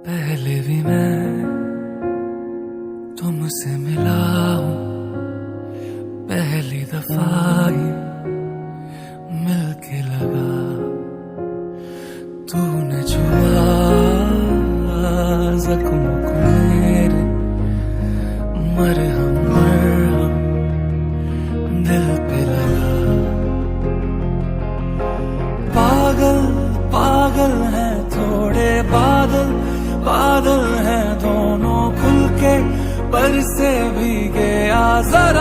पहले भी मैं तुमसे मिला हूँ, पहली दफा ही मिलके लगा। तूने छुआ जख्म को मेरे, मरहम मरहम दिल पे लगा। पागल पागल है थोड़े बादल, बादल हैं दोनों खुल के बरसे भीगे आज़ाद।